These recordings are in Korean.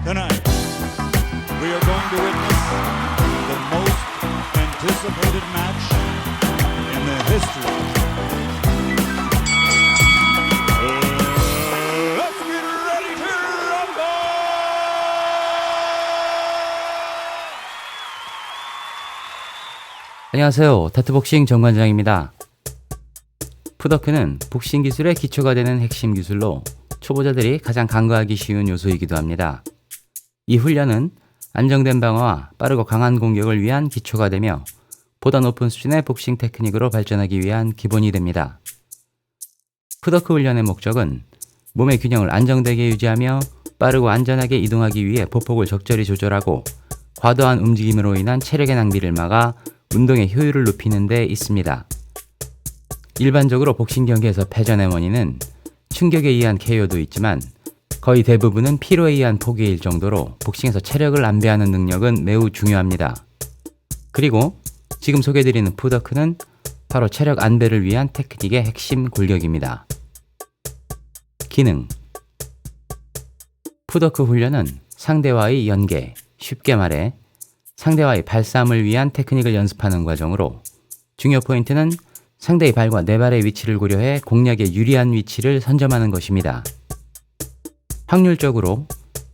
Tonight, we are going to witness the most anticipated match in the history. Let's get ready to rumble! 안녕하세요. 타투복싱 정관장입니다. 푸더크는 복싱 기술의 기초가 되는 핵심 기술로 초보자들이 가장 간과하기 쉬운 요소이기도 합니다. 이 훈련은 안정된 방어와 빠르고 강한 공격을 위한 기초가 되며 보다 높은 수준의 복싱 테크닉으로 발전하기 위한 기본이 됩니다. 푸더크 훈련의 목적은 몸의 균형을 안정되게 유지하며 빠르고 안전하게 이동하기 위해 보폭을 적절히 조절하고 과도한 움직임으로 인한 체력의 낭비를 막아 운동의 효율을 높이는 데 있습니다. 일반적으로 복싱 경기에서 패전의 원인은 충격에 의한 KO도 있지만 거의 대부분은 피로에 의한 포기일 정도로 복싱에서 체력을 안배하는 능력은 매우 중요합니다. 그리고 지금 소개해드리는 푸더크는 바로 체력 안배를 위한 테크닉의 핵심 골격입니다. 기능 푸더크 훈련은 상대와의 연계, 쉽게 말해 상대와의 발싸움을 위한 테크닉을 연습하는 과정으로 중요 포인트는 상대의 발과 내 발의 위치를 고려해 공략에 유리한 위치를 선점하는 것입니다. 확률적으로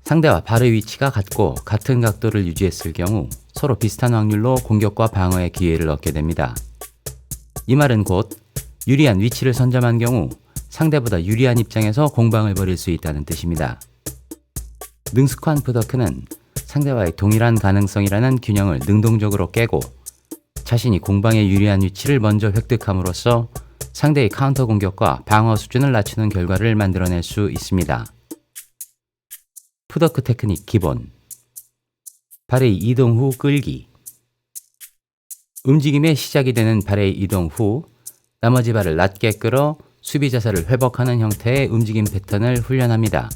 상대와 발의 위치가 같고 같은 각도를 유지했을 경우 서로 비슷한 확률로 공격과 방어의 기회를 얻게 됩니다. 이 말은 곧 유리한 위치를 선점한 경우 상대보다 유리한 입장에서 공방을 벌일 수 있다는 뜻입니다. 능숙한 푸더크는 상대와의 동일한 가능성이라는 균형을 능동적으로 깨고 자신이 공방에 유리한 위치를 먼저 획득함으로써 상대의 카운터 공격과 방어 수준을 낮추는 결과를 만들어낼 수 있습니다. 푸더크 테크닉 기본 발의 이동 후 끌기 움직임의 시작이 되는 발의 이동 후 나머지 발을 낮게 끌어 수비 자세를 회복하는 형태의 움직임 패턴을 훈련합니다.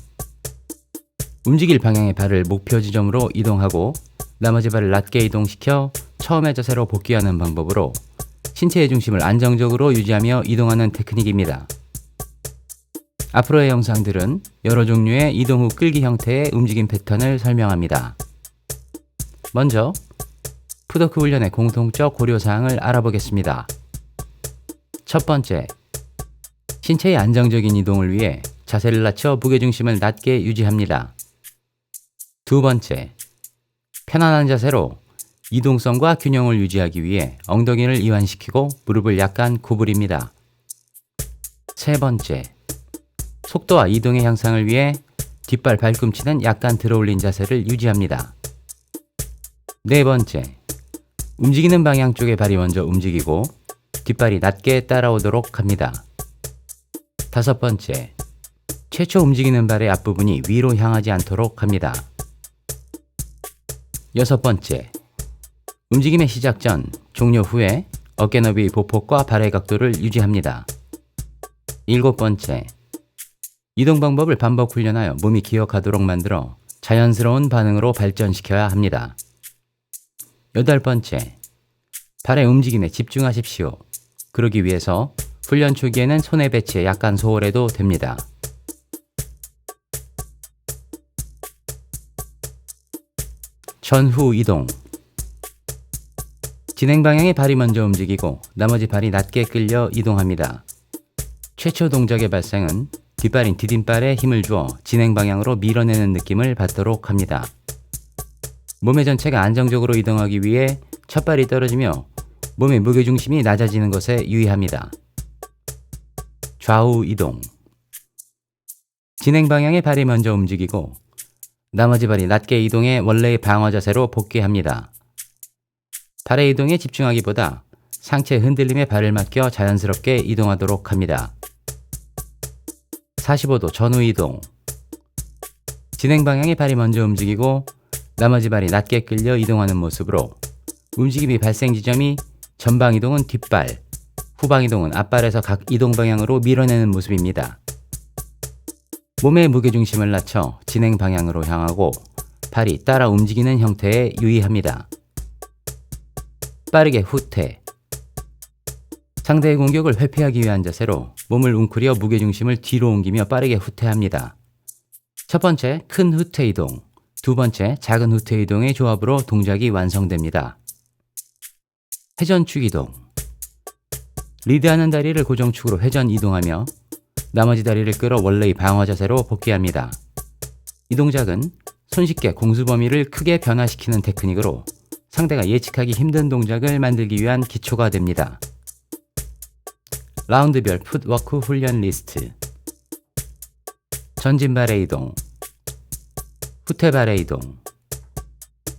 움직일 방향의 발을 목표 지점으로 이동하고 나머지 발을 낮게 이동시켜 처음의 자세로 복귀하는 방법으로 신체의 중심을 안정적으로 유지하며 이동하는 테크닉입니다. 앞으로의 영상들은 여러 종류의 이동 후 끌기 형태의 움직임 패턴을 설명합니다. 먼저 푸더크 훈련의 공통적 고려사항을 알아보겠습니다. 첫 번째, 신체의 안정적인 이동을 위해 자세를 낮춰 무게중심을 낮게 유지합니다. 두 번째, 편안한 자세로 이동성과 균형을 유지하기 위해 엉덩이를 이완시키고 무릎을 약간 구부립니다. 세 번째, 속도와 이동의 향상을 위해 뒷발 발꿈치는 약간 들어올린 자세를 유지합니다. 네 번째, 움직이는 방향 쪽의 발이 먼저 움직이고 뒷발이 낮게 따라오도록 합니다. 다섯 번째, 최초 움직이는 발의 앞부분이 위로 향하지 않도록 합니다. 여섯 번째, 움직임의 시작 전, 종료 후에 어깨 너비 보폭과 발의 각도를 유지합니다. 일곱 번째, 이동 방법을 반복 훈련하여 몸이 기억하도록 만들어 자연스러운 반응으로 발전시켜야 합니다. 여덟 번째, 발의 움직임에 집중하십시오. 그러기 위해서 훈련 초기에는 손의 배치에 약간 소홀해도 됩니다. 전후 이동 진행 방향의 발이 먼저 움직이고 나머지 발이 낮게 끌려 이동합니다. 최초 동작의 발생은 뒷발인 디딤발에 힘을 주어 진행 방향으로 밀어내는 느낌을 받도록 합니다. 몸의 전체가 안정적으로 이동하기 위해 첫 발이 떨어지며 몸의 무게중심이 낮아지는 것에 유의합니다. 좌우 이동 진행 방향의 발이 먼저 움직이고 나머지 발이 낮게 이동해 원래의 방어 자세로 복귀합니다. 발의 이동에 집중하기보다 상체 흔들림에 발을 맡겨 자연스럽게 이동하도록 합니다. 45도 전후 이동 진행 방향의 발이 먼저 움직이고 나머지 발이 낮게 끌려 이동하는 모습으로 움직임이 발생 지점이 전방 이동은 뒷발, 후방 이동은 앞발에서 각 이동 방향으로 밀어내는 모습입니다. 몸의 무게중심을 낮춰 진행 방향으로 향하고 발이 따라 움직이는 형태에 유의합니다. 빠르게 후퇴 상대의 공격을 회피하기 위한 자세로 몸을 웅크려 무게중심을 뒤로 옮기며 빠르게 후퇴합니다. 첫 번째, 큰 후퇴 이동, 두 번째, 작은 후퇴 이동의 조합으로 동작이 완성됩니다. 회전축 이동. 리드하는 다리를 고정축으로 회전 이동하며 나머지 다리를 끌어 원래의 방어 자세로 복귀합니다. 이 동작은 손쉽게 공수 범위를 크게 변화시키는 테크닉으로 상대가 예측하기 힘든 동작을 만들기 위한 기초가 됩니다. 라운드별 풋워크 훈련 리스트. 전진 발의 이동, 후퇴 발의 이동,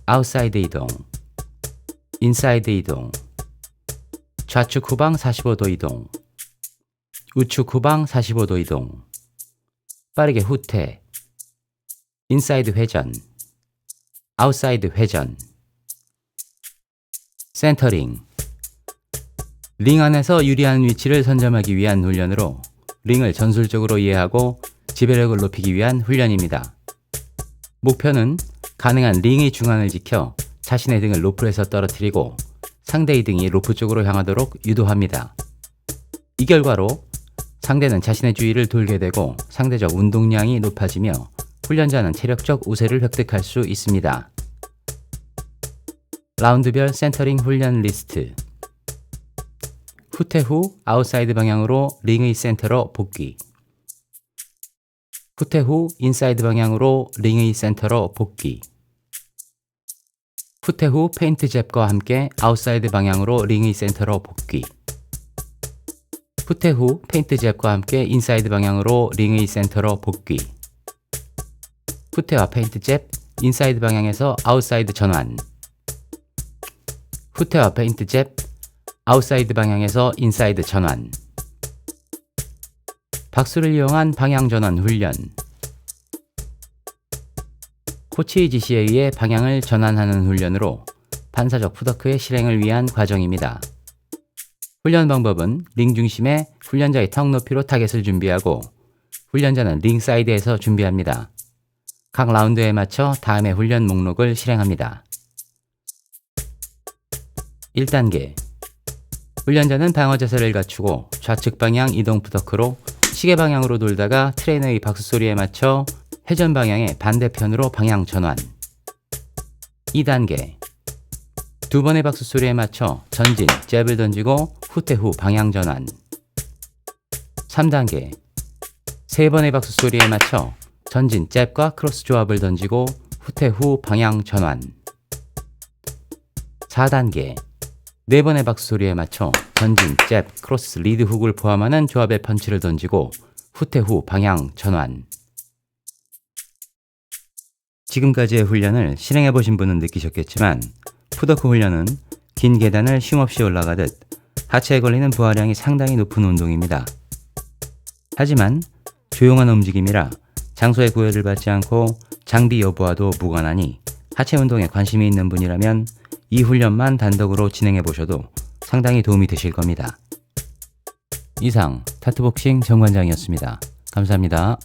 아웃사이드 이동, 인사이드 이동, 좌측 후방 45도 이동, 우측 후방 45도 이동, 빠르게 후퇴, 인사이드 회전, 아웃사이드 회전, 센터링. 링 안에서 유리한 위치를 선점하기 위한 훈련으로 링을 전술적으로 이해하고 지배력을 높이기 위한 훈련입니다. 목표는 가능한 링의 중앙을 지켜 자신의 등을 로프에서 떨어뜨리고 상대의 등이 로프 쪽으로 향하도록 유도합니다. 이 결과로 상대는 자신의 주위를 돌게 되고 상대적 운동량이 높아지며 훈련자는 체력적 우세를 획득할 수 있습니다. 라운드별 센터링 훈련 리스트. 후퇴 후 아웃사이드 방향으로 링의 센터로 복귀. 후퇴 후 인사이드 방향으로 링의 센터로 복귀. 후퇴 후 페인트 잽과 함께 아웃사이드 방향으로 링의 센터로 복귀. 후퇴 후 페인트 잽과 함께 인사이드 방향으로 링의 센터로 복귀. 후퇴와 페인트 잽, 인사이드 방향에서 아웃사이드 전환. 후퇴와 페인트 잽, 아웃사이드 방향에서 인사이드 전환. 박수를 이용한 방향 전환 훈련. 코치의 지시에 의해 방향을 전환하는 훈련으로 반사적 풋워크의 실행을 위한 과정입니다. 훈련 방법은 링 중심에 훈련자의 턱 높이로 타겟을 준비하고 훈련자는 링 사이드에서 준비합니다. 각 라운드에 맞춰 다음의 훈련 목록을 실행합니다. 1단계. 훈련자는 방어 자세를 갖추고 좌측 방향 이동 풋워크로 시계 방향으로 돌다가 트레이너의 박수 소리에 맞춰 회전 방향의 반대편으로 방향 전환. 2단계. 두 번의 박수 소리에 맞춰 전진, 잽을 던지고 후퇴 후 방향 전환. 3단계. 세 번의 박수 소리에 맞춰 전진, 잽과 크로스 조합을 던지고 후퇴 후 방향 전환. 4단계. 네 번의 박수 소리에 맞춰 전진, 잽, 크로스, 리드 훅을 포함하는 조합의 펀치를 던지고 후퇴 후 방향 전환. 지금까지의 훈련을 실행해보신 분은 느끼셨겠지만 풋워크 훈련은 긴 계단을 쉼없이 올라가듯 하체에 걸리는 부하량이 상당히 높은 운동입니다. 하지만 조용한 움직임이라 장소의 구애를 받지 않고 장비 여부와도 무관하니 하체 운동에 관심이 있는 분이라면 이 훈련만 단독으로 진행해보셔도 상당히 도움이 되실 겁니다. 이상 타투복싱 정관장이었습니다. 감사합니다.